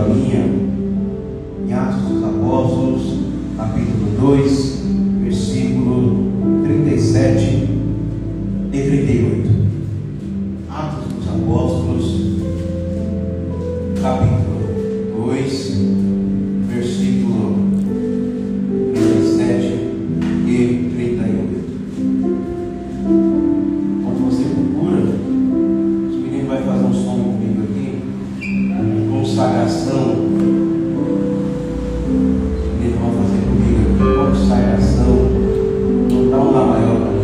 minha, em Atos dos Apóstolos, capítulo 2, versículo 37 e 38. Atos dos Apóstolos, capítulo 2, versículo 37 e 38. Quando você procura, os meninos vão fazer um som comigo aqui, consagração. Os meninos vão fazer comigo aqui, consagração. Vou dar um lá maior para mim.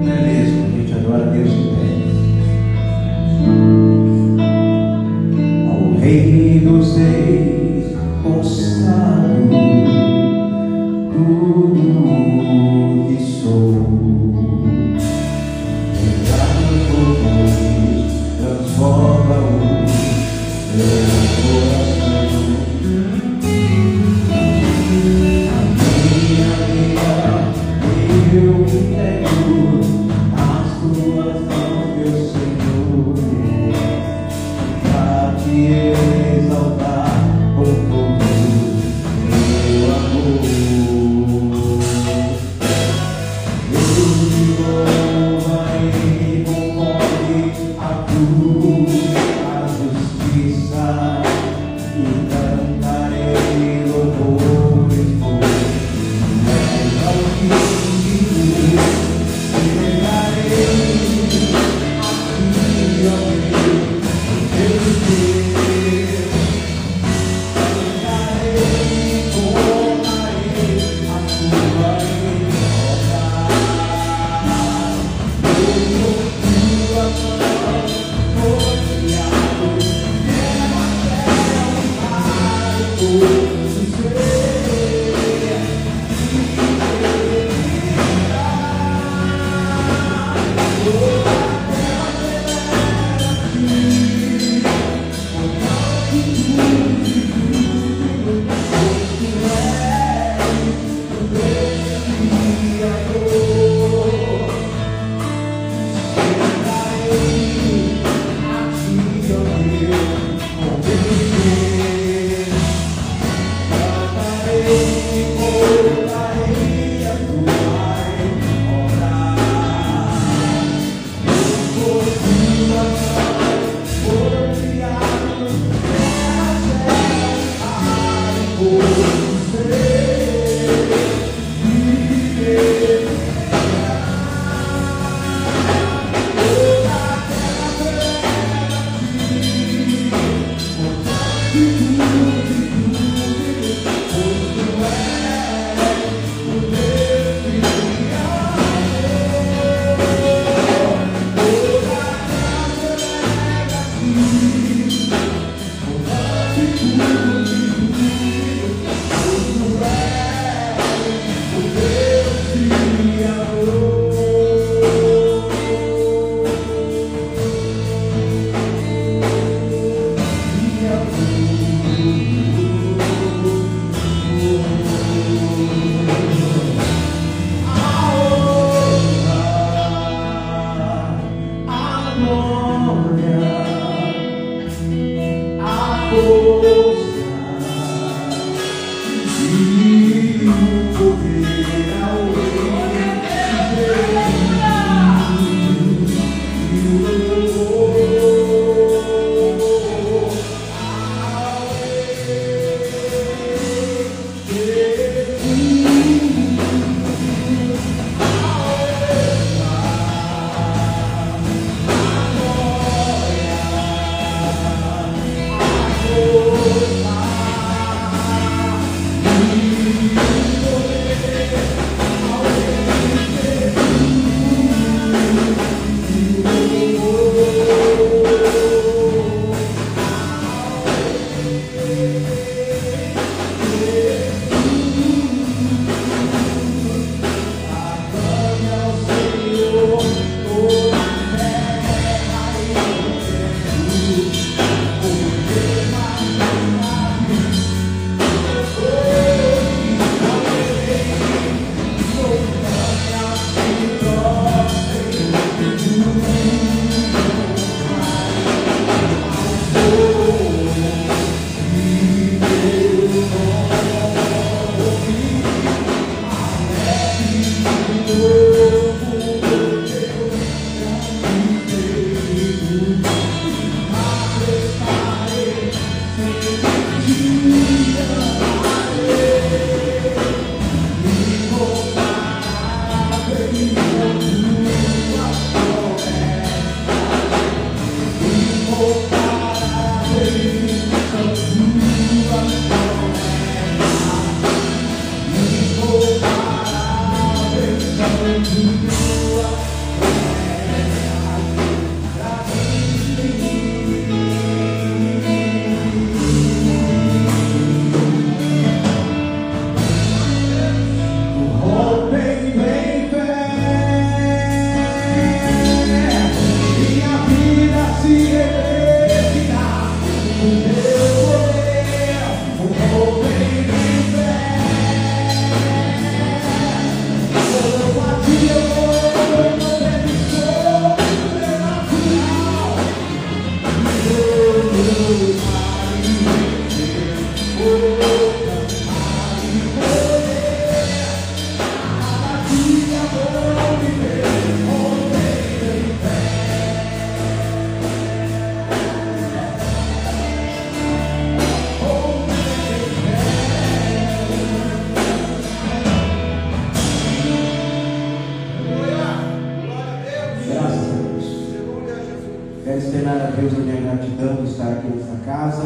Beleza, a gente adora Deus em pé. Ao Rei dos Reis, consagro tudo que sou. Entregar todos, transforma-o meu coração. A minha vida eu entrego nas tuas mãos, meu Senhor, para te exaltar, Quero externar a Deus a minha gratidão de estar aqui nessa casa,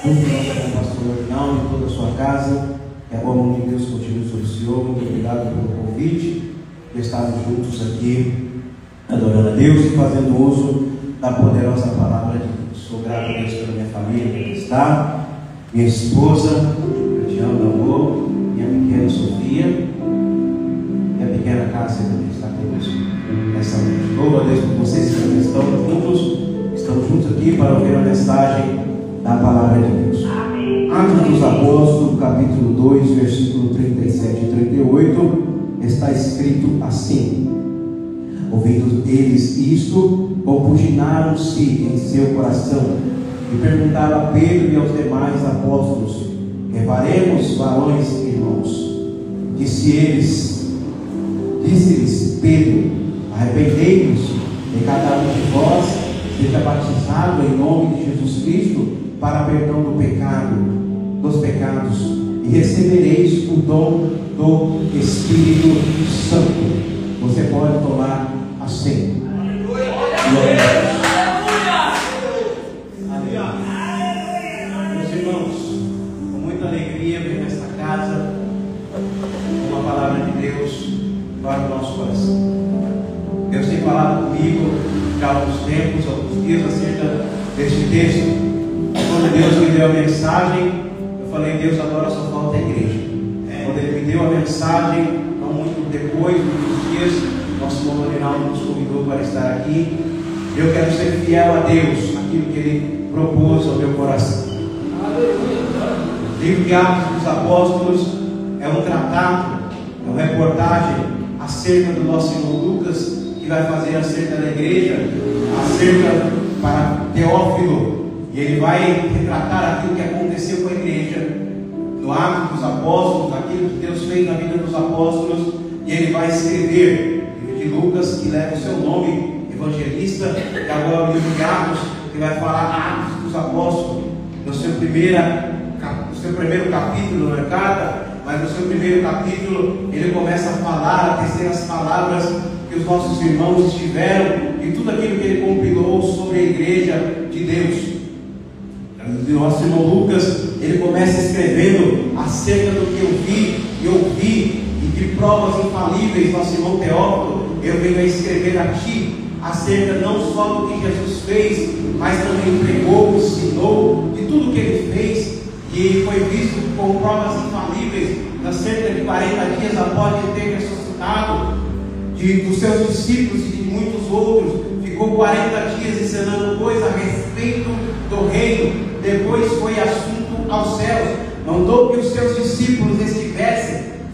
junto com o pastor Arnaldo e toda a sua casa. Que a boa mão de Deus continue sobre o Senhor. Muito obrigado pelo convite de estarmos juntos aqui, adorando a Deus e fazendo uso da poderosa palavra de Deus. Sou grato a Deus pela minha família que aqui está, minha esposa, eu te amo, meu amor, minha pequena Sofia, e a pequena Cássia também está conosco nessa noite. Louvo a Deus por vocês que estamos juntos aqui para ouvir a mensagem da palavra de Deus. Atos dos Apóstolos, capítulo 2, versículo 37 e 38, está escrito assim: ouvindo eles isto, compugnaram-se em seu coração e perguntaram a Pedro e aos demais apóstolos: levaremos, varões irmãos? Disse-lhes Pedro: arrependei-vos e cada um de vós seja batizado em nome de Jesus Cristo para perdão dos pecados, e recebereis o dom do Espírito Santo. Você pode tomar assento. Meus irmãos, com muita alegria venho nesta casa com a palavra de Deus para o nosso coração. Deus tem falado comigo já há alguns tempos, alguns dias, acerca deste texto. Quando Deus me deu a mensagem, eu falei: Deus, agora só falta a igreja. Quando Ele me deu a mensagem, não muito depois, muitos dias, nosso irmão Reinaldo nos convidou para estar aqui. Eu quero ser fiel a Deus, naquilo que Ele propôs ao meu coração. O livro de Atos dos Apóstolos é um tratado, é uma reportagem acerca do nosso irmão Lucas, que vai fazer acerca da igreja, acerca para Teófilo. E ele vai retratar aquilo que aconteceu com a igreja no Atos dos Apóstolos, aquilo que Deus fez na vida dos apóstolos. E ele vai escrever o livro de Lucas, que leva o seu nome, evangelista, e agora o livro de Atos, que vai falar Atos dos Apóstolos. No seu primeiro capítulo, não é carta, mas no seu primeiro capítulo ele começa a falar, a tecer as palavras que os nossos irmãos tiveram e tudo aquilo que ele compilou sobre a igreja de Deus. O nosso irmão Lucas, ele começa escrevendo acerca do que eu vi e ouvi, e de provas infalíveis. Nosso irmão Teófilo, eu venho a escrever a ti acerca não só do que Jesus fez, mas também pregou, ensinou, de tudo que ele fez. E ele foi visto com provas infalíveis, acerca de 40 dias após ele ter ressuscitado, dos seus discípulos e de muitos outros. Ficou 40 dias ensinando coisas a respeito do reino. Depois foi assunto aos céus. Mandou que os seus discípulos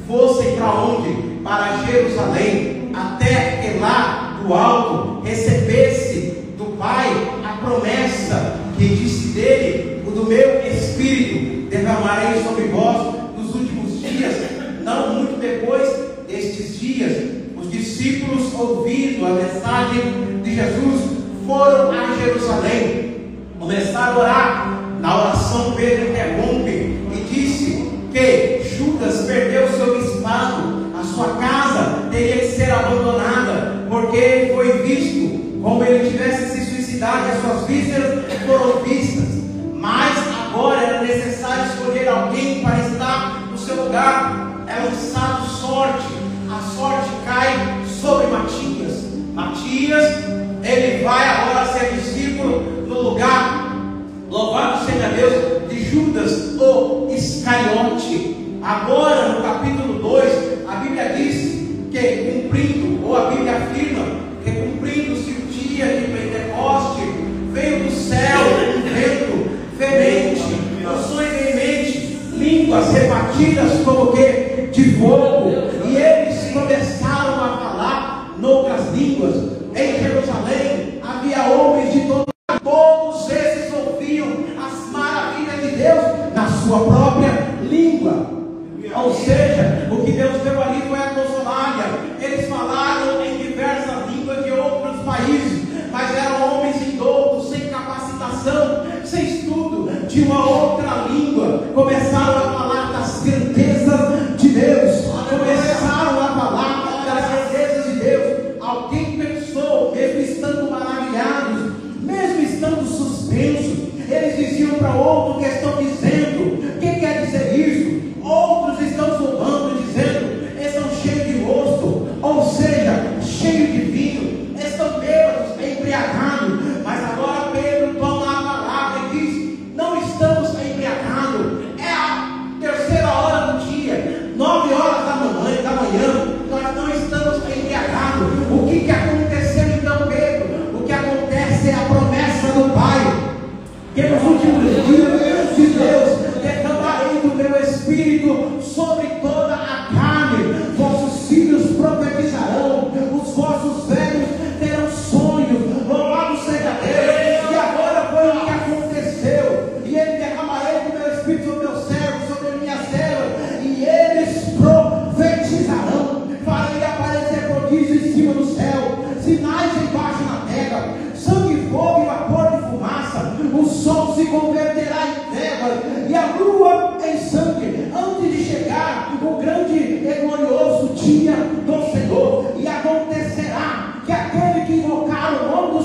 fossem para onde? Para Jerusalém, até que lá do alto recebesse do Pai a promessa que disse dele: o do meu Espírito derramarei sobre vós nos últimos dias. Não muito depois destes dias, os discípulos, ouvindo a mensagem de Jesus, foram a Jerusalém, começaram a orar. Na oração, Pedro interrompe e disse que Judas perdeu seu bispado, a sua casa teria que ser abandonada, porque ele foi visto como ele tivesse se suicidado e as suas vísceras foram vistas. Mas agora era necessário escolher alguém para estar no seu lugar. É lançado sorte, a sorte cai sobre Matias. Matias, ele vai agora ser discípulo no lugar, louvado seja Deus, de Judas, o Iscariote. Agora no capítulo 2, a Bíblia diz que cumprindo, ou a Bíblia afirma que cumprindo-se o dia de Pentecoste, veio do céu um vento veemente, unções veementes, línguas repartidas como que de fogo, e eles começaram a falar noutras línguas. Em Jerusalém havia homens de todos esses ouviam as maravilhas de Deus na sua própria língua. Ou seja, o que Deus deu ali foi a consolaria. Eles falaram em diversas línguas de outros países, mas eram homens indoutos, sem capacitação, sem estudo de uma outra língua. Começaram a falar das grandezas de Deus, começaram a falar das grandezas de Deus. Alguém pensou, mesmo estando maravilhados,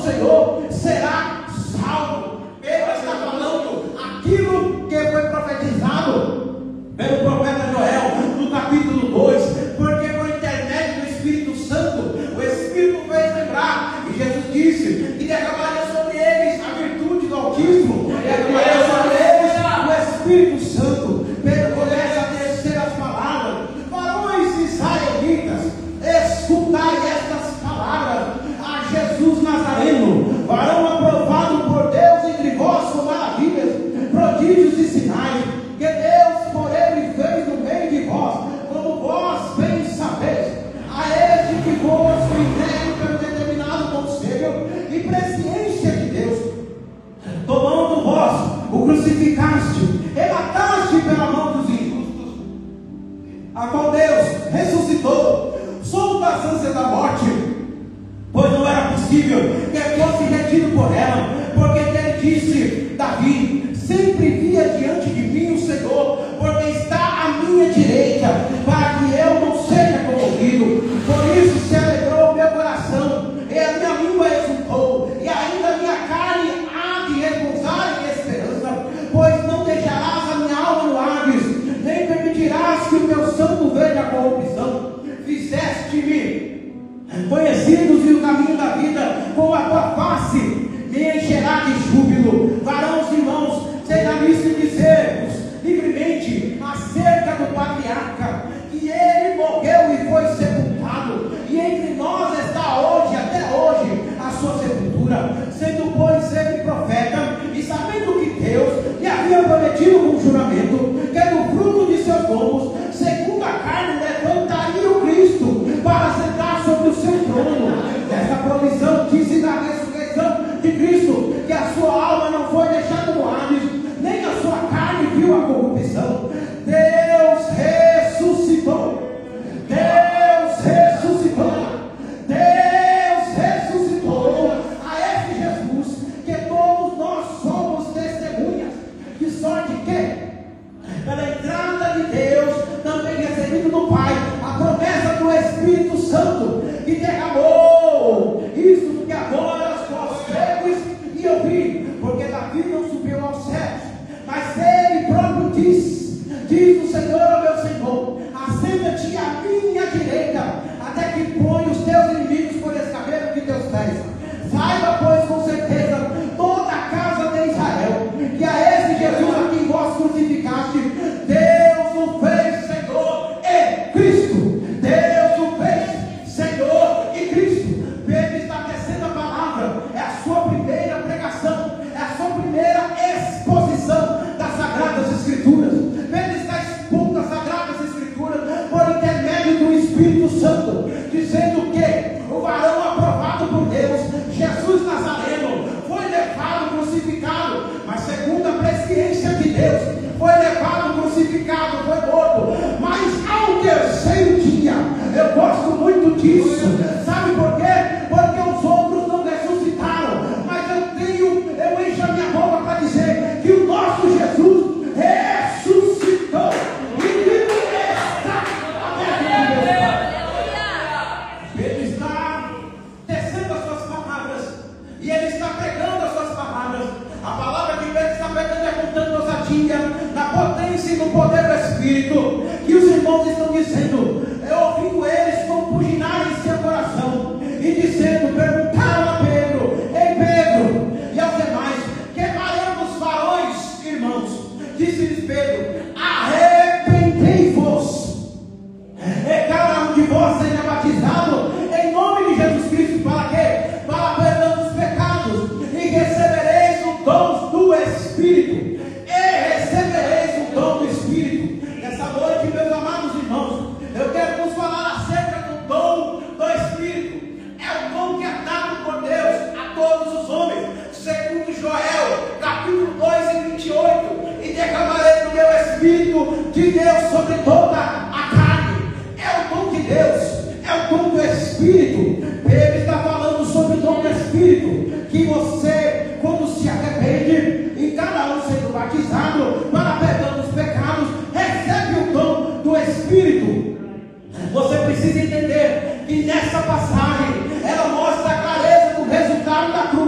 do Senhor será salvo. Pedro está falando aquilo que foi profetizado pelo profeta Joel no capítulo 2, porque por intermédio do Espírito Santo, o Espírito fez lembrar, e Jesus disse que derramaria sobre eles a virtude do Altíssimo, derramaria sobre eles o Espírito Santo. Pedro começa a tecer as palavras: varões israelitas, escutai estas palavras, a Jesus Nazareno, varão aprovado por Deus entre vós com maravilhas, prodígios e sinais, que Deus por ele fez no meio de vós, como vós bem sabeis. A este que vos entregue pelo determinado conselho e presciência de Deus, tomando vós o crucificaste e mataste pela mão dos injustos, a qual Deus ressuscitou, solto das ânsias da morte, pois não era possível que fosse retido por ela, porque ele disse: Davi, sempre via diante de mim o Senhor, porque está à minha direita, para que eu não seja comovido. Por isso se alegrou o meu coração, e a minha língua exultou, e ainda a minha carne há de repousar em esperança, pois não deixarás a minha alma no Hades, nem permitirás que o meu santo veja a corrupção. Fizeste-me conhecidos e o caminho da vida, com a tua face me encherá de júbilo. Varãos, irmãos, seja visto e dizer-vos livremente acerca do patriarca, que ele morreu e foi sepultado, e entre nós está hoje, até hoje, a sua sepultura, sendo pois ele profeta, e sabendo que Deus lhe havia prometido com juramento, que do fruto de seus lombos, segundo a carne, levantaria o Cristo, para sentar sobre o seu trono. Essa provisão disse da ressurreição de Cristo, que a sua alma não foi deixada no Hades, nem a sua carne viu a corrupção. Deus ressuscitou. Deus ressuscitou. Deus ressuscitou a esse Jesus, que todos nós somos testemunhas, de sorte que, pela entrada de Deus, também recebido do Pai, a promessa do Espírito Santo, que derramou isso, porque agora vós vedes e ouvi, porque Davi não subiu aos céus, mas ele próprio diz o Senhor ao meu Senhor: assenta-te à minha direita, até que põe os teus inimigos por escabelo de teus pés. Saiba, pois, com certeza, toda a casa de Israel, que a esse Jesus a quem vós crucificaste, Deus o fez Senhor e Cristo. Deus o fez Senhor e Cristo. Pedro está tecendo a palavra, é a sua primeira pregação, é a sua primeira exposição das Sagradas Escrituras. Pedro está expondo as Sagradas Escrituras por intermédio do Espírito Santo, dizendo que o varão aprovado por Deus, Jesus Nazareno, foi levado crucificado, mas segundo a presciência de Deus, foi levado crucificado, foi morto, mas ao terceiro dia. Eu gosto muito disso, sabe por quê? Porque os outros não ressuscitaram, mas eu encho a minha boca para dizer que o nosso Jesus ressuscitou, e vivo está Ele está tecendo as suas palavras, e ele está pregando as suas palavras. A palavra que Pedro está pregando é com tanta ousadia, na potência e no poder do Espírito, que os irmãos estão dizendo, eu ouvindo eles compuginar em seu coração, e dizendo, perguntaram a Pedro: ei Pedro, e aos demais, que faremos, varões, irmãos? Disse-lhes Pedro: arrependei-vos, e cada um de vós seja batizado em nome de Jesus Cristo, para quê? Para perdão dos pecados, e recebereis o dom do Espírito. E recebereis o dom do Espírito. Nessa noite, meus amados irmãos, eu quero vos falar acerca do dom do Espírito. É o dom que é dado por Deus a todos os homens, segundo Joel, capítulo 2 e 28. E derramarei do meu Espírito de Deus sobre toda a carne. É o dom de Deus, é o dom do Espírito. Ele está falando sobre o dom do Espírito, que você, quando se arrepende, e cada um sendo batizado para perdão dos pecados, recebe o dom do Espírito. Você precisa entender que nessa passagem ela mostra a clareza do resultado da cruz.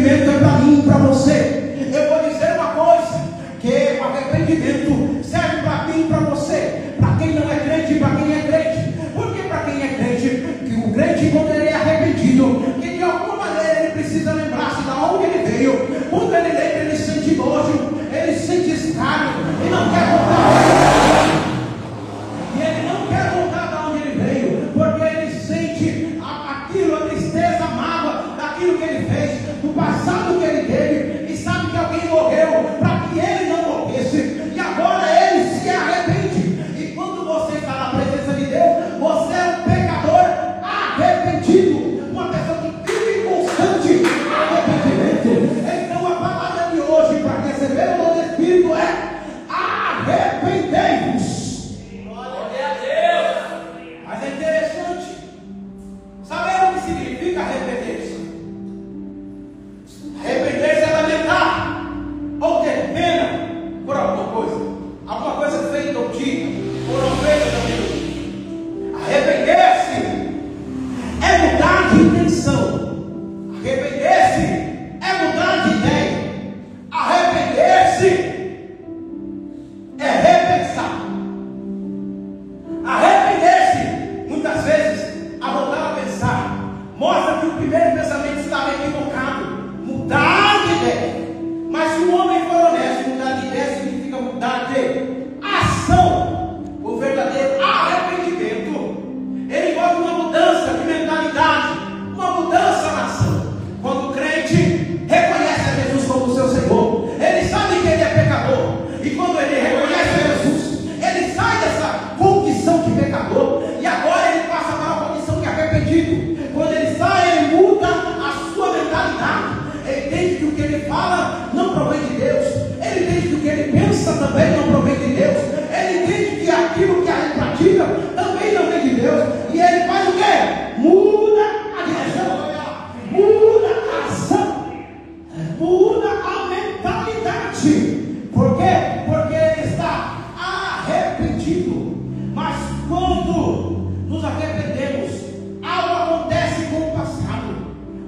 arrependimento é para mim e para você. Eu vou dizer uma coisa, que o arrependimento serve para mim e para você, para quem não é crente e para quem é crente. Porque para quem é crente, que o crente, quando ele é arrependido, que de alguma maneira ele precisa lembrar-se de onde ele veio. Quando ele lembra, ele sente nojo, ele sente escárnio, e não quer voltar. E ele não quer voltar de onde ele veio, porque ele sente aquilo, a tristeza, a mágoa daquilo que ele fez, do passado que ele teve, e sabe que alguém morreu para que ele não morresse, e agora ele se arrepende. E quando você está na presença de Deus, você é um pecador arrependido, uma pessoa que vive em constante arrependimento. Então a palavra de hoje para receber o dom do Espírito é: arrependei-vos. Mas é interessante saber o que significa arrepender-se. Arrepender-se é lamentar ou ter pena por alguma coisa feita ou dita, ou não feita também. Arrepender-se é mudar de intenção. Arrepender-se é mudar de ideia. Arrepender-se é repensar. Arrepender-se, muitas vezes, a voltar a pensar, mostra que o primeiro pensamento estava equivocado. Mudar de ideia. Mas se o homem for honesto, mudar de ideia significa mudar de ação. O verdadeiro arrependimento, ele envolve uma mudança de mentalidade, uma mudança na ação. Quando o crente reconhece a Jesus como seu Senhor, ele sabe que ele é pecador. E quando ele reconhece a Jesus, ele sai dessa condição de pecador e agora ele passa para uma condição de arrependido. Quando ele sai, ele muda a sua mentalidade. Ele entende que o que ele fala não provém de Deus. Ele entende que o que ele pensa também não provém de Deus. Ele entende que aquilo que ele pratica também não vem de Deus. E ele faz o quê? Muda a direção, muda a ação, muda a mentalidade. Por quê? Porque ele está arrependido. Mas quando nos arrependemos, algo acontece com o passado.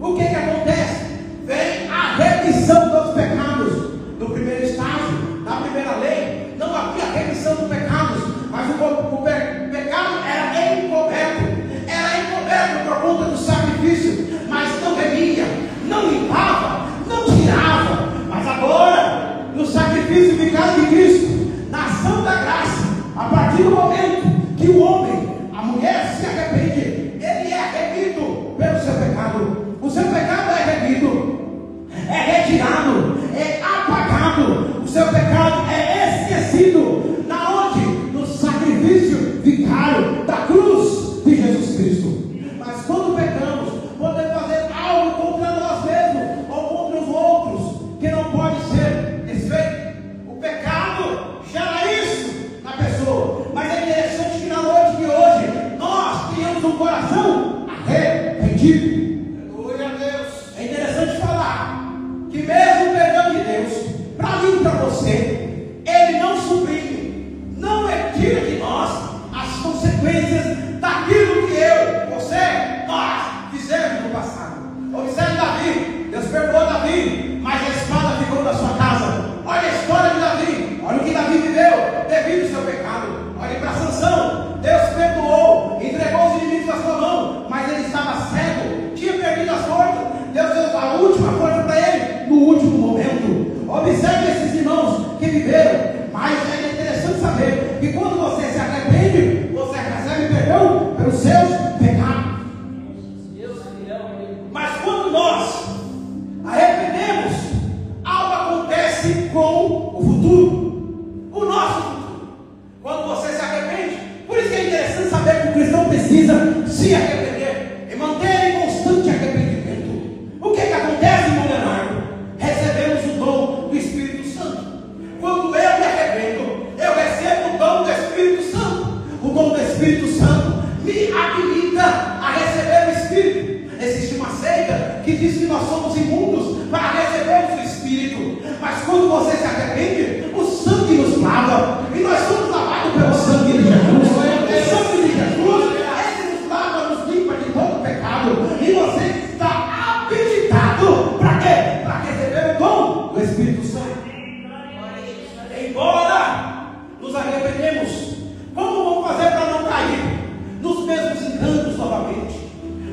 O que acontece? Vem a remissão dos pecados. No primeiro estágio, na primeira lei, não havia remissão dos pecados, mas o pecado era encoberto por conta do sacrifício, mas não remia, não limpava, não tirava. Mas agora, no sacrifício vicário de Cristo, na ação da graça, a partir do momento que o homem, a mulher se arrepende, ele é remido pelo seu pecado. O seu pecado é remido, é retirado, é apagado. O seu pecado é esquecido. Na onde? No sacrifício vicário da cruz de Jesus Cristo. Mas quando pecamos, podemos fazer algo contra nós mesmos ou contra os outros que não pode ser desfeito. O pecado gera isso na pessoa. Mas é interessante que na noite de hoje nós tenhamos um coração arrependido. É interessante falar que mesmo o perdão de Deus, para mim e para você, ele não suprime, não retira de nós as consequências daquilo que nós fizemos no passado. Observe Davi. Deus perdoou Davi, mas a espada ficou na sua casa. Olha a história de Davi, olha o que Davi viveu devido ao seu pecado. Olhe para Sansão. Deus perdoou, entregou os inimigos na sua mão, mas ele estava cego, tinha perdido as forças. Deus deu a última força para ele no último momento. Observe esses irmãos que viveram. Mas é interessante saber que quando você se arrepende, você recebe perdão pelos seus pecados. Mas quando nós arrependemos, algo acontece com o futuro, o nosso futuro. Quando você se arrepende, por isso que é interessante saber que o cristão precisa se arrepender e manter em constante arrependimento. O que acontece, irmão Leonardo? Recebemos o dom do Espírito Santo. Quando eu me arrependo, eu recebo o dom do Espírito Santo. O dom do Espírito Santo me habilita a receber o Espírito. Existe uma seita que diz que nós somos imundos para recebermos o Espírito. Mas quando você se arrepende, o sangue nos lava. E nós somos lavados pelo sangue de Jesus. O sangue de Jesus, ele nos lava, nos limpa de todo pecado. E você está habilitado para quê? Para nos arrependemos. Como vamos fazer para não cair nos mesmos enganos novamente?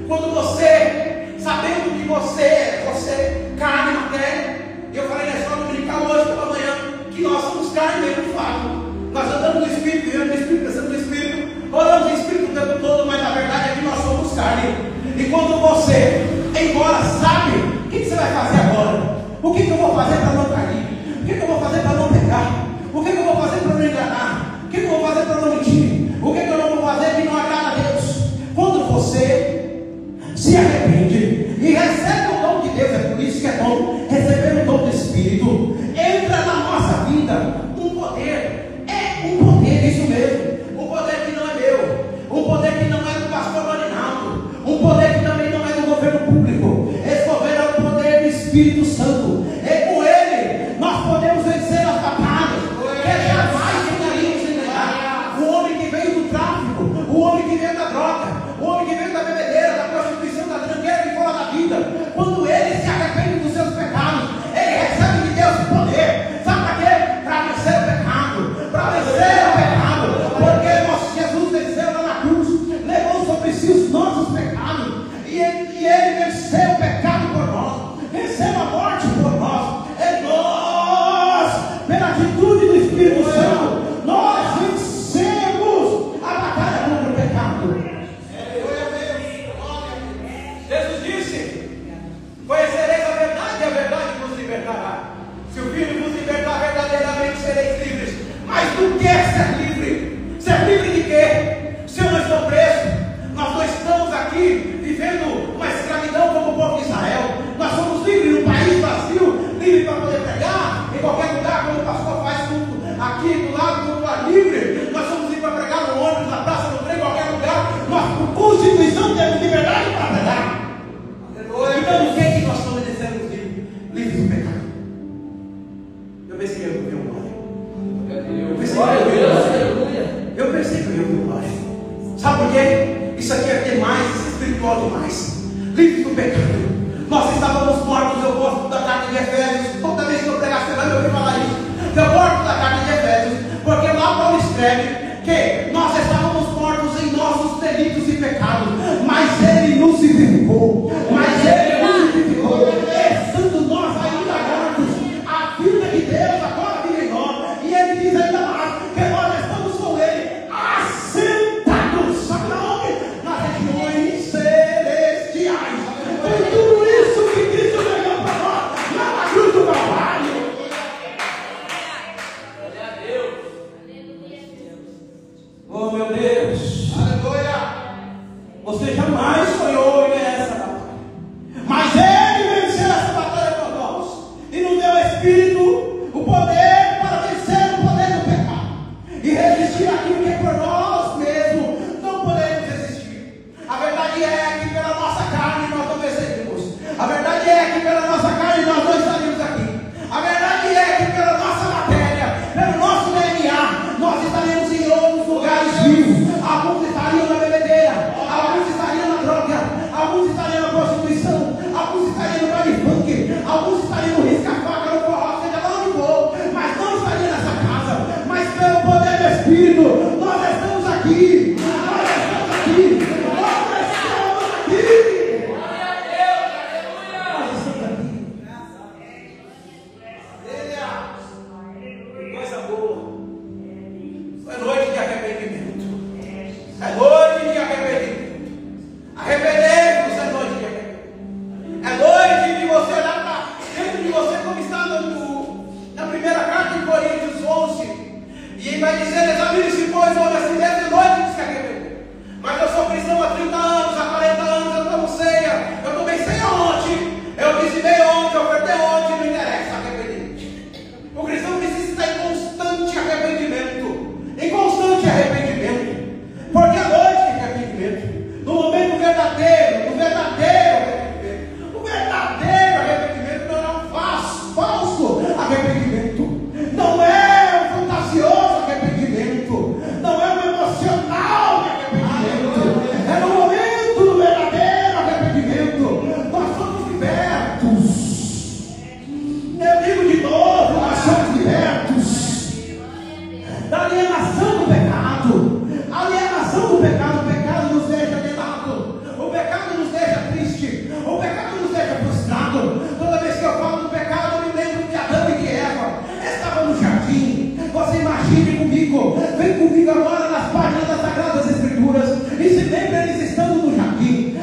Quando você, sabendo que você é carne e matéria, eu falei na escola dominical hoje pela manhã, que nós somos carne mesmo de fato. Nós andamos no Espírito, vivendo no Espírito, pensando no Espírito, oramos no Espírito o tempo todo, mas na verdade é que nós somos carne. E quando você, embora sabe, o que você vai fazer agora? O que eu vou fazer para não cair? O que eu vou fazer para não pecar? O que eu vou fazer para não enganar? O que eu vou fazer para não mentir? O que eu não vou fazer que não agrada a Deus? Quando você se arrepende e recebe o dom de Deus, é por isso que é bom receber o dom do Espírito, entra na nossa vida um poder, isso mesmo, um poder que não é meu, um poder que não é do pastor Marinaldo, um poder que também não é do governo público. Esse governo é o poder do Espírito Santo. É com ele nós podemos vencer as batalhas que jamais tentaríamos enganar. O homem que veio do tráfico, o homem que veio da droga, o homem que veio da bebedeira, da prostituição, da tranqueira e fora da vida, quando ele se arrepende dos seus pecados, ele recebe de Deus o poder. Sabe para quê? Para vencer o pecado, para vencer o pecado, porque Jesus venceu lá na cruz, levou sobre si os nossos pecados, e ele venceu o pecado por nós, venceu a morte por nós. É nós, pela atitude do Espírito Santo, nós vencemos a batalha contra o pecado. Jesus disse: conhecereis a verdade e a verdade vos libertará. Se o Filho vos libertar, verdadeiramente sereis livres. Mas do que é ser livre? Ser livre de quê? Se eu não estou preso, nós não estamos aqui vivendo uma escravidão como o povo de Israel. Nós somos livres num país vazio, livre para poder pregar em qualquer lugar, como o pastor faz tudo aqui do lado do lugar livre. Nós somos livres para pregar no ônibus, na praça, no trem, em qualquer lugar. Nós, por constituição, temos liberdade para pregar. Então, o que é que nós estamos dizendo livres do pecado? Eu pensei que eu vi um glória. Eu pensei que eu vi um glória. Sabe por quê? Isso aqui é demais, isso é espiritual demais. Livres do pecado. Nós estávamos mortos. Eu gosto da carta de Efésios. Toda vez que eu pregar, você vai me ouvir falar isso. Eu gosto da carta de Efésios, porque lá Paulo escreve que nós estávamos mortos em nossos delitos e pecados, mas ele nos vivificou. Estando nós ainda mortos, a vida de Deus agora vive em nós. E ele diz ainda mais que nós estamos com ele assentados, sabe onde? Nas regiões celestiais. Foi tudo isso que Cristo ganhou para nós lá na cruz do Calvário. Oh meu Deus, aleluia! Você jamais sonhou em essa batalha, mas ele venceu essa batalha por nós e nos deu o Espírito, o poder para vencer o poder do pecado e resistir àquilo que por nós mesmos não podemos resistir. A verdade é que pela nossa carne nós não venceríamos. A verdade é que pela nossa carne nós não estaríamos aqui. A verdade é que pela nossa matéria, pelo nosso DNA, nós estaríamos em outros lugares vivos. Alguns estariam na bebedeira, alguns estariam na droga, alguns estariam na prostituição, alguns estariam no baile funk, alguns estariam no risca-faca, no forró, seja lá onde for, mas não estariam nessa casa. Mas pelo poder do Espírito, nós estamos aqui. Nós estamos aqui. Nós estamos aqui. Glória a Deus, aleluia. Nós estamos aqui. Coisa boa. É noite de arrependimento. É noite de arrependimento. Arrependei-vos, é noite de arrependimento. É noite de você olhar para dentro de você, como está na primeira carta de Coríntios 11. E ele vai dizer: examine-se comigo agora nas páginas das Sagradas Escrituras e se lembra eles estando no jardim,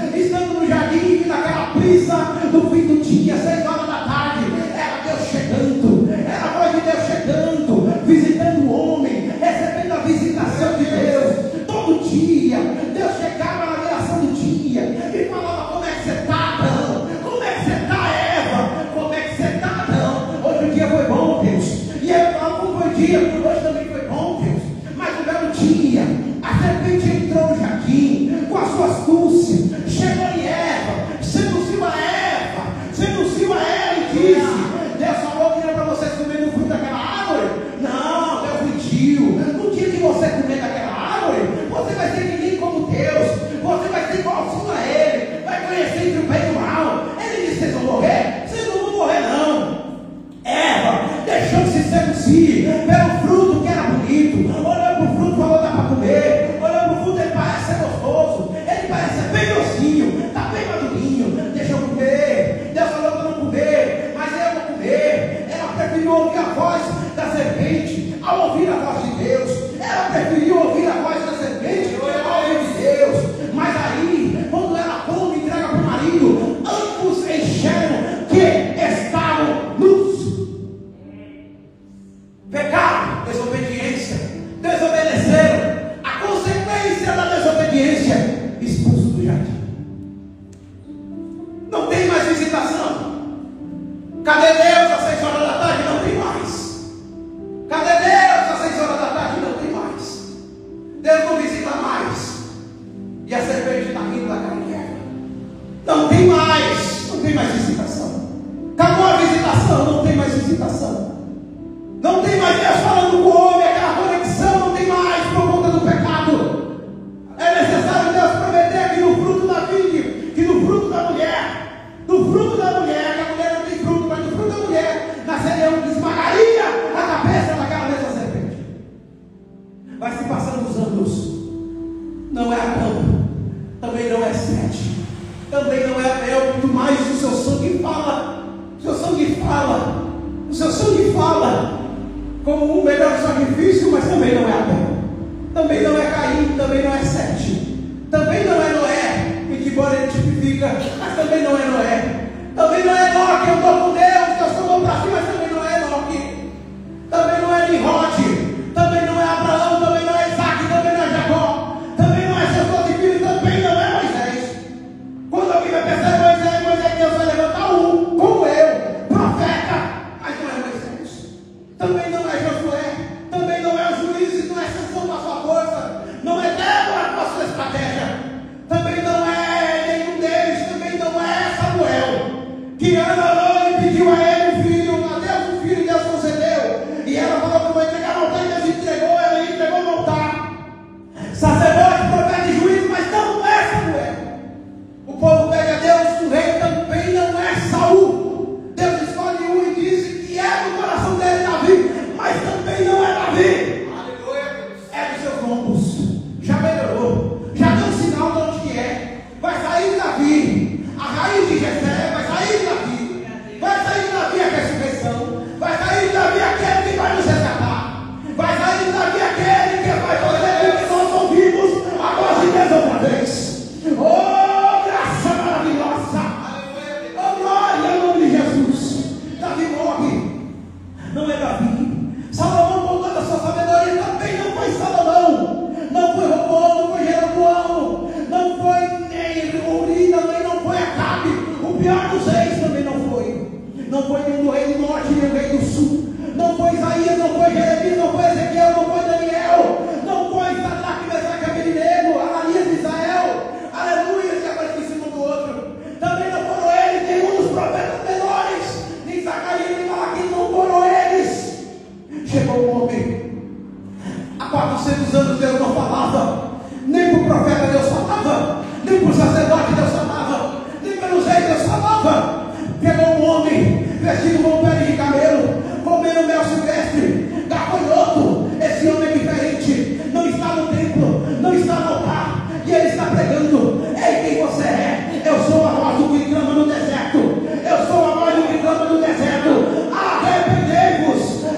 e naquela brisa do fim do dia, 6 horas da tarde, era Deus chegando, era a voz de Deus chegando, visitando o homem, recebendo a visitação de Deus. Todo dia Deus chegava na viração do dia e falava: como é que você está, Adão? Como é que você está, Eva? Como é que você está, Adão? Hoje o dia foi bom, Deus. E eu falo: como foi o dia? Hoje também foi bom, Deus. Mas um belo dia, a serpente entrou no jardim com as suas astúcias, chegou em Eva, seduziu a ela e disse: Deus falou que era para vocês comerem o fruto daquela árvore? Não, Deus mentiu. No dia que você comer daquela árvore, você vai ser ninguém como Deus, você vai ser igualzinho a Ele, vai conhecer entre o bem e o mal. Ele disse: vocês vão morrer? Vocês não vão morrer, não. Eva deixou de se seduzir pelo fruto que era bonito, olhou para o fruto e falou: dá para comer. Olhou para o fruto, ele parece ser gostoso, ele parece ser bem docinho, está bem madurinho, deixa eu comer. Deus falou para não comer, mas eu vou comer. Ela preferiu ouvir a voz da serpente ao ouvir a voz de Deus. Ela preferiu ouvir a voz da serpente ao ouvir de Deus. Mas aí, quando ela come e entrega para o marido, ambos enxergam que estavam nus. Pecado, desobediência, desobedeceram. A consequência da desobediência: expulso do jardim. Não tem mais visitação. Cadê Deus às 6 horas da tarde? Não tem mais. Cadê Deus às 6 horas da tarde? Não tem mais. Deus não visita mais. E a serpente está rindo da cara de Eva. Não tem mais. Não tem mais visitação. Acabou a visitação. Não tem mais visitação. Não tem mais Deus falando com o homem. Aquela conexão não tem mais por conta do pecado. É necessário Deus prometer que no fruto da vide, que no fruto da mulher, que a mulher não tem fruto, mas no fruto da mulher nasceria um que esmagaria a cabeça daquela mesma serpente. Vai se passando os anos. Não é Adão, também não é Sete, também não é Abel. Muito mais o seu sangue fala. O seu sangue fala. O seu sangue fala como um melhor sacrifício, mas também não é Abel, também não é Caim, também não é Sete, também não é Noé, e que embora ele tipifica, mas também não é Noé, também não é Enoque. Eu estou com Deus, Deus tomou para si, mas também não é Enoque, também não é Nimrod, também não é Abraão, também não é Isaac, também não é Jacó, também não é seus 12 filhos, também não é Moisés. Quando alguém vai pensar em Moisés, Deus vai levantar um, como eu, profeta, mas não é Moisés. Também não é Josué, também não é o juiz, não é Sansão com a sua força, não é Débora com a sua estratégia, também não é nenhum deles, também não é Samuel, que Ana e pediu a ele um filho, a Deus um filho, e Deus concedeu, e ela falou que vou entregar o altar, e Deus entregou, ela entregou o altar. Sacerdote, profeta e juiz, mas não é Samuel. O povo pede a Deus um rei, também não é Saul. Deus escolhe um e diz que é do coração dele Davi, mas também não é Davi. Aleluia. É dos seus lombos. Já melhorou, já deu sinal de onde que é. Vai sair de Davi a raiz de Jessé, vai sair de Davi, vai sair de Davi a ressurreição, vai sair de Davi aquele que vai nos resgatar, vai sair de Davi aquele que vai fazer com que nós ouvimos a voz de Deus outra vez. Oh, graça maravilhosa! Oh, glória ao nome de Jesus. Davi morre, não é Davi. Salomão, com toda a sua sabedoria, também não foi Salomão, não foi Roboão, não foi Jeroboão, não foi nem Uri, também não foi Acabe, o pior dos reis também não foi nenhum do rei do norte, nem o rei do sul, não foi Isaías, não foi Jeremias, não foi Ezequiel, não foi Daniel, não foi Sadraque, Mesaque, Abednego, Ananias de Israel, aleluia, que apareceu em cima do outro, também não foram eles, nenhum dos profetas menores, nem Zacarias, nem Malaquias, não foram eles. Chegou um homem, há 400 anos Deus não falava, nem para o profeta Deus falava, nem para o sacerdote Deus falava, nem pelos reis Deus falava. Pegou um homem vestido com pele de camelo, comendo mel silvestre, gafanhoto. Esse homem é diferente, não está no templo, não está no altar, e ele está pregando: ei, quem você é? Eu sou a voz do que clama no deserto, eu sou a voz do que clama no deserto.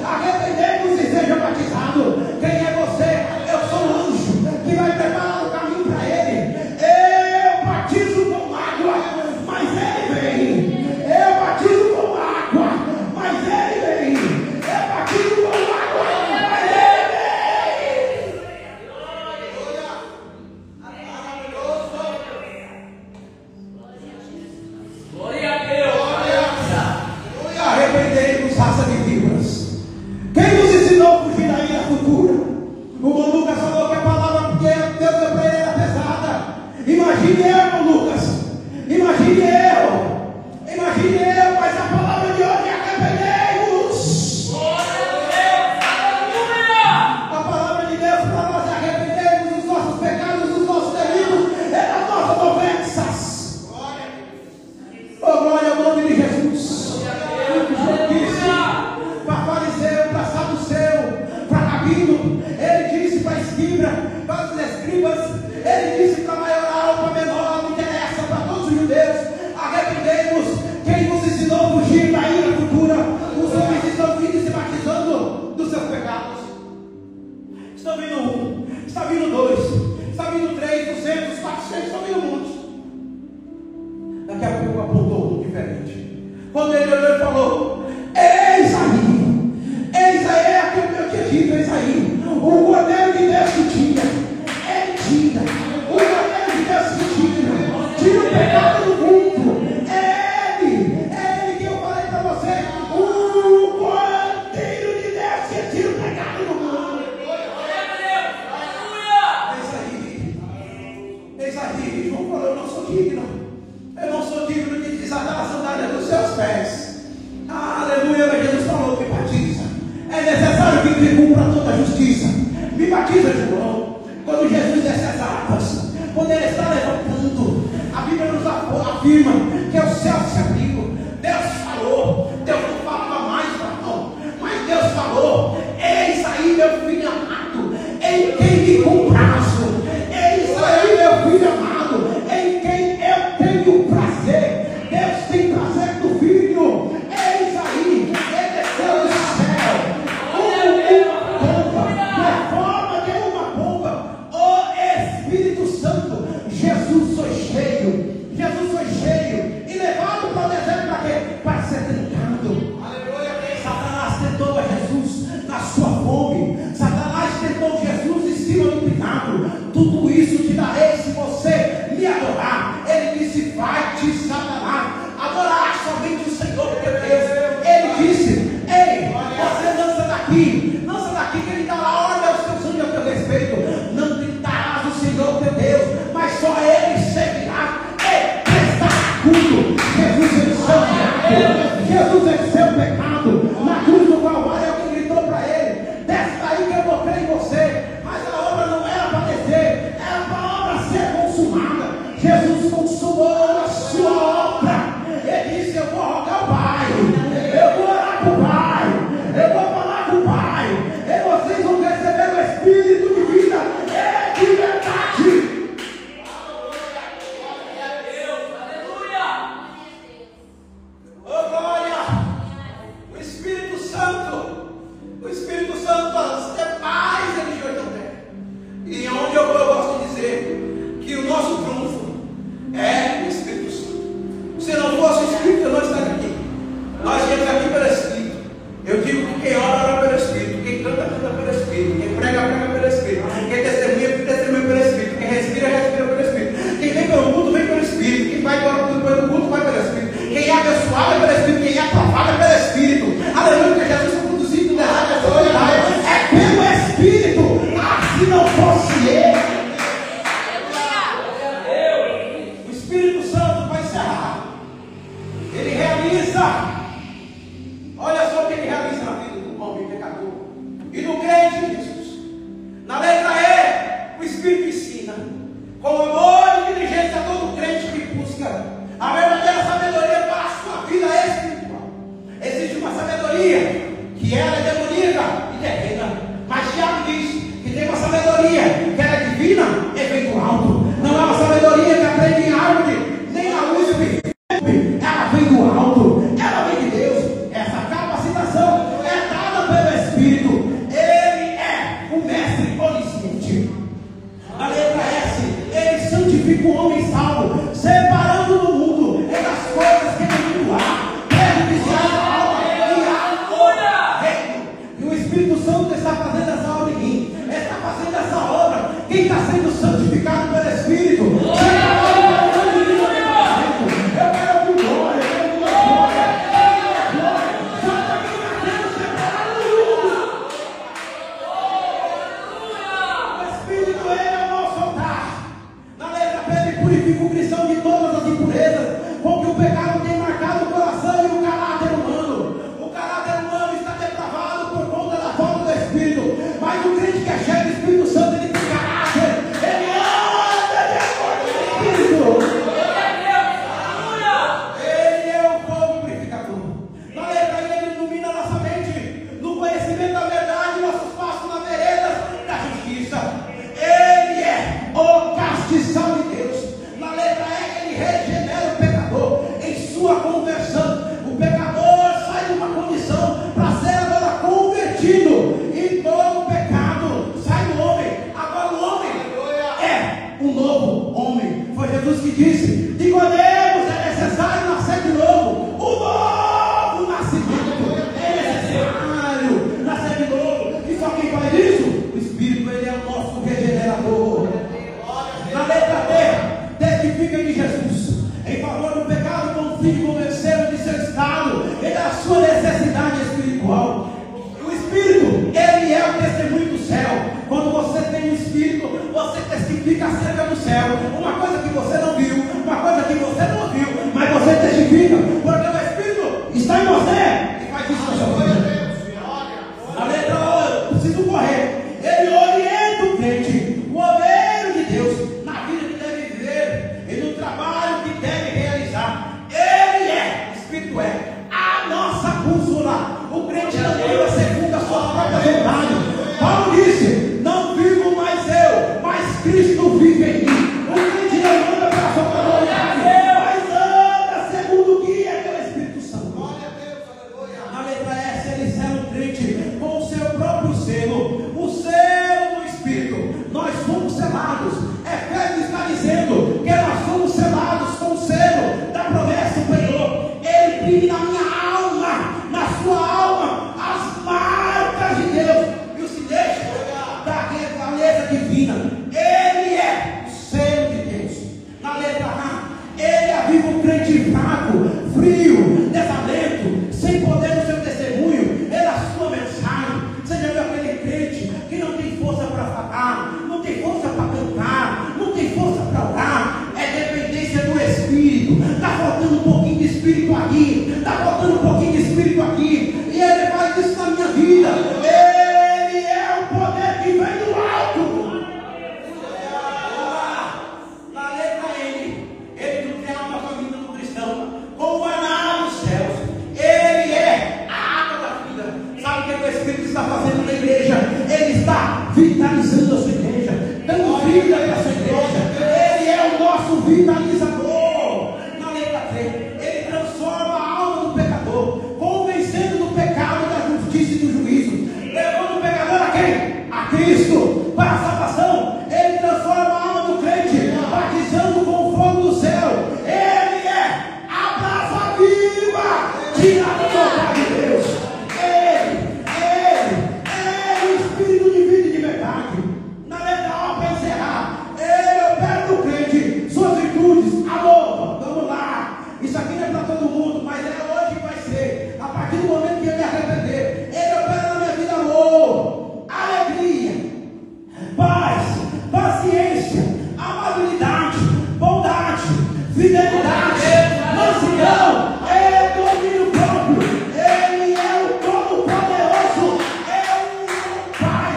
Arrependei-vos e sejam batizados. Quem é você? Imagine eu, Lucas. Imagine eu, mas a palavra de hoje é arrependei-vos. A palavra de Deus para nós é arrependei-vos dos nossos pecados, dos nossos delitos e das nossas ofensas. Oh, glória ao nome de Jesus. Para fariseu, para saduceu, para rabino, ele disse para escriba, para os escribas, ele disse para maioral, para menor, não interessa, para todos os judeus, arrependei-vos. Quem nos ensinou a fugir da ira futura? Os homens estão vindo e se batizando dos seus pecados. Estão vindo 1, está vindo 2, está vindo 3, 200, 400, estão vindo muitos. Daqui a pouco apontou um diferente. Quando ele olhou e falou: eis aí é aquilo que eu tinha dito, eis aí, o Cordeiro de Deus que tira, ele tira, o Cordeiro de Deus que tira o pecado do mundo, ele que eu falei para você, o Cordeiro de Deus que tira o pecado do mundo. Eis aí, João falou: eu não sou digno de desatar a sandália dos seus pés. Aleluia, mas Jesus falou: me batiza. É necessário que te cumpra toda a justiça. Me batiza, João. Quando Jesus desce as águas, quando ele está levantando, a Bíblia nos afirma que o céu se abriu. Deus falou. Deus não falava mais, não, mas Deus falou: eis aí meu filho amado, em quem me comprazo. Eis aí meu filho amado, em quem eu tenho prazer. Deus tem prazer do filho. Eis aí, ele desceu do céu como uma pomba, na forma de uma pomba. O Espírito Santo, Jesus foi cheio, e levado para o deserto para quê? Para ser tentado. Satanás tentou a Jesus na sua fome. Satanás tentou Jesus em cima do pináculo. Tudo isso te darei se você me adorar. Ele disse: vai-te, Satanás, adorar somente o Senhor teu Deus. Ele disse: ei, você lança daqui, que ele dará ordem aos teus anjos a teu respeito. Não tentarás o Senhor teu Deus, mas só ele servirá. Ei, prestará culto. Jesus venceu o pecado na cruz do Calvário. Alguém gritou para ele: desce daí que eu vou crer em você. Mas a obra não era para descer, era para a obra ser consumada. Jesus consumou a sua obra. Ele disse: eu vou rogar ao Pai, eu vou orar para o Pai, eu vou falar com o Pai, e vocês vão receber o Espírito de vida e de verdade. Oh, glória! O Espírito Santo, as demais religiões não têm. E onde eu gosto de dizer que o nosso trunfo é o Espírito Santo. Se não fosse o Espírito, eu não estaria aqui. Nós viemos aqui pelo Espírito. Eu digo que quem ora pelo Espírito, quem canta pelo Espírito, quem prega pelo Espírito, quem testemunha pelo Espírito, quem respira pelo Espírito, quem vem pelo culto vem pelo Espírito, quem vai pelo culto vai pelo Espírito, quem é abençoado é pelo Espírito, quem é aprovado é pelo Espírito. Aleluia, porque Jesus foi conduzido no deserto, é pelo Espírito. Se não fosse ele, o Espírito Santo vai encerrar. Ele realiza. Olha só o que ele realiza na vida do homem pecador e do crente em Jesus. Na letra E, o Espírito ensina com amor e diligência a todo crente que busca a verdadeira sabedoria para a sua vida espiritual. Existe uma sabedoria que era demoníaca e terrena, mas Tiago diz que tem uma sabedoria que era divina e vem do alto. Não é uma sabedoria que aprende em árvore, nem na USP. Ela vem do alto, ela vem de Deus. Essa capacitação é dada pelo Espírito. Ele é o mestre onisciente. A letra S, ele santifica o homem salvo, separando do mundo e das coisas que ele viu lá, prejudiciais à alma e ao reino. E o Espírito Santo está fazendo essa obra em mim, está fazendo essa obra. Quem está sendo santificado pelo Espírito, eu quero ouvir glória, eu quero ouvir glória. Santo aqui está sendo separado do mundo. O Espírito, ele é o nosso altar. Na letra P, ele purifica Espírito e todo pecado sai do homem. Agora o homem é um novo homem. Foi Jesus que disse: Nicodemos, é necessário nascer de novo. O novo nascimento é necessário nascer de novo. E só quem faz isso? O Espírito, ele é o nosso regenerador. Na letra T, testifica de Jesus em favor do pecado, com o fim de convencê-lo de seu estado e da sua necessidade espiritual. O Espírito, ele é o testemunho do céu. Quando você tem o Espírito, você testifica acerca do céu. Uma coisa que você não viu, uma coisa que você não ouviu, mas você testifica, porque o Espírito está em você e faz isso na sua vida. A letra O, eu preciso correr. Ele orienta o crente, o obreiro de Deus, na vida que deve viver e no trabalho que deve realizar. Ele é, o Espírito é a nossa bússola. O crente não vive segundo a sua própria vontade. Paulo disse: não vivo mais eu, mas Cristo vive em mim. O crente não anda para a sua própria vontade, mas anda segundo o que é pelo Espírito Santo. Na letra S, ele sela o crente com o seu próprio selo, o selo do Espírito. Nós somos selados. Efésios está dizendo que nós somos selados com o selo da promessa superior. Ele imprime na minha alma, na sua alma, as marcas de Deus e o sinete da realeza divina. Ele é o selo de Deus. Na letra A, ele aviva o crente fraco, frio, desalento, sem poder no seu testemunho, é a sua mensagem. Você já viu aquele crente que não tem força para falar, não tem força para cantar, não tem força para orar? É dependência do Espírito. Está faltando um pouquinho de Espírito aqui, está faltando um pouquinho de Espírito aqui, e ele faz isso na minha vida. Ele é o poder que vem do alto. Na letra N, ele não tem alma para a vida do cristão, como maná nos céus. Ele é a água da vida. Sabe o que o Espírito está fazendo na igreja? Ele está vitalizando a sua igreja, dando vida para a sua igreja. Ele é o nosso vitalizador. Na letra T, ele transforma a alma do pecador, convencendo do pecado, da justiça e do juízo, levando o pecador a quem? A Cristo, para a salvação. Ele transforma a alma do crente, batizando com o fogo do céu. Ele é a brasa viva, tirada do altar de Deus. Ele é o Espírito de vida e de verdade. Na letra O, para encerrar, ele opera no crente suas virtudes, amor. Vamos lá, isso aqui não é para todo mundo, mas é hoje que vai ser. A partir do momento que ele arrepender, ele opera na minha vida amor, alegria, paz, paciência, amabilidade, bondade, fidelidade, mansidão, domínio próprio. Ele é o Todo-Poderoso, é o Pai.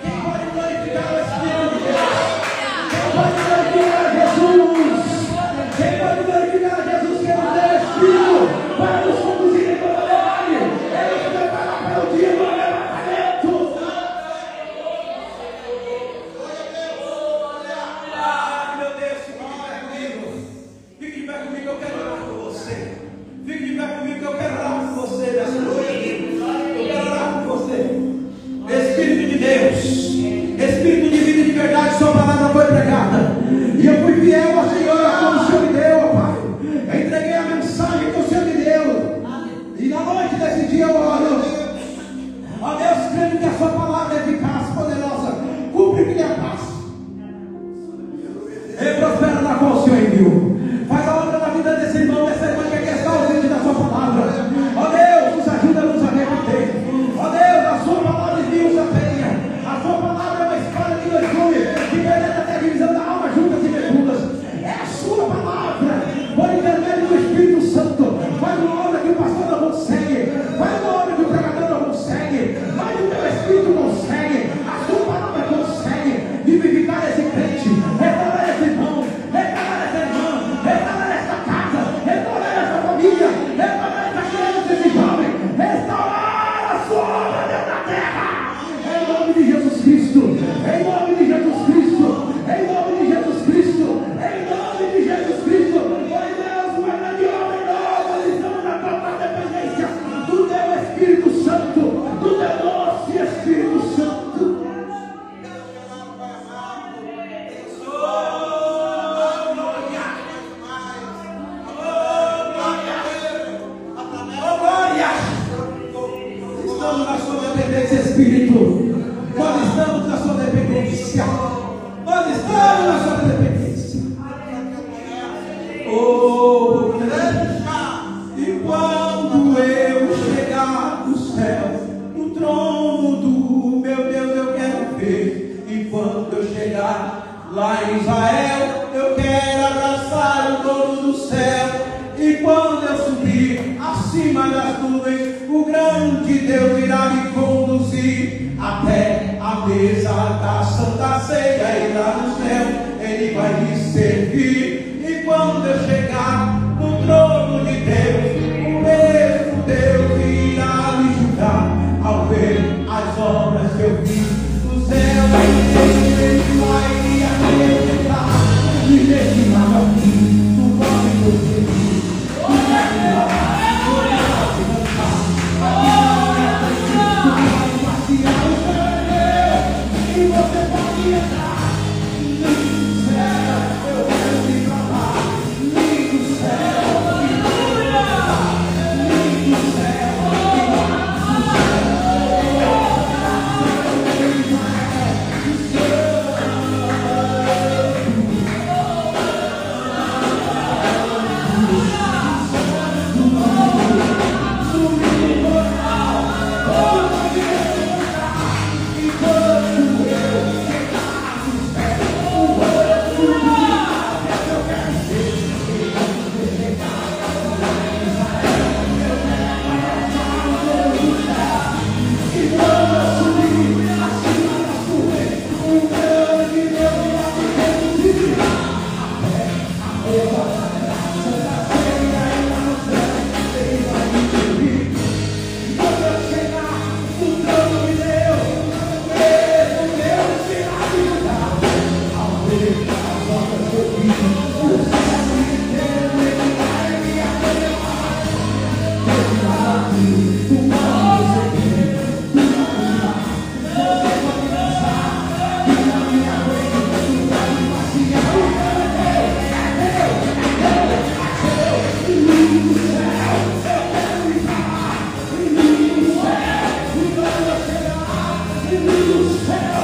Quem pode glorificar o Espírito de Deus? Quem pode glorificar Jesus? Quem pode glorificar Jesus que nos deu o Espírito para nos conduzir em toda a verdade? Ele nos prepara para o dia do arrebatamento. Ah, meu Deus, fique de pé comigo, eu quero orar por você. Fique de pé comigo que eu quero orar por você nessa noite. Eu quero orar por você. Espírito de Deus, Espírito de vida e de verdade, sua palavra foi pregada, e eu fui fiel ao Senhor como o Senhor me deu, ó Pai. Eu entreguei a mensagem que o Senhor me deu, e na noite desse dia eu oro, ó Deus, crendo que a sua palavra é eficaz, poderosa, cumpre que lhe apraz. E prospera na qual o Senhor enviou. Faz a obra na vida desse irmão, dessa irmã que aqui está ausente da sua palavra. Ó Deus, nos ajuda a nos arrepender. Ó Deus, a sua palavra esmiuça a peia. A sua palavra é uma espada de dois gumes, que penetra até a divisão da alma, juntas e medulas. É a sua palavra, por intermédio do Espírito Santo. Faz uma obra que o pastor não consegue, faz uma obra que o pregador não consegue, mas o teu Espírito consegue. A sua palavra consegue vivificar esse crente, restaurar esse irmão, restaurar essa irmã, restaurar essa casa, restaurar essa família, restaurar essa criança, esse jovem, restaurar a sua obra dentro da terra. Em nome de Jesus Cristo, em nome de Jesus Cristo, em nome de Jesus Cristo, em nome de Jesus Cristo. Ó Deus, uma grande obra nova, eles estão na tua dependência do teu Espírito Santo, do teu doce Espírito a mesa da Santa Ceia e lá no céu Ele vai me servir. E quando eu chegar no trono de Deus, o mesmo Deus irá me julgar. Ao ver as obras que eu fiz no céu, Ele vai me apresentar e legitimar ao fim do nome de Jesus. E você pode entrar. Lindo céu, eu quero te falar. Lindo céu, lindo céu, lindo céu.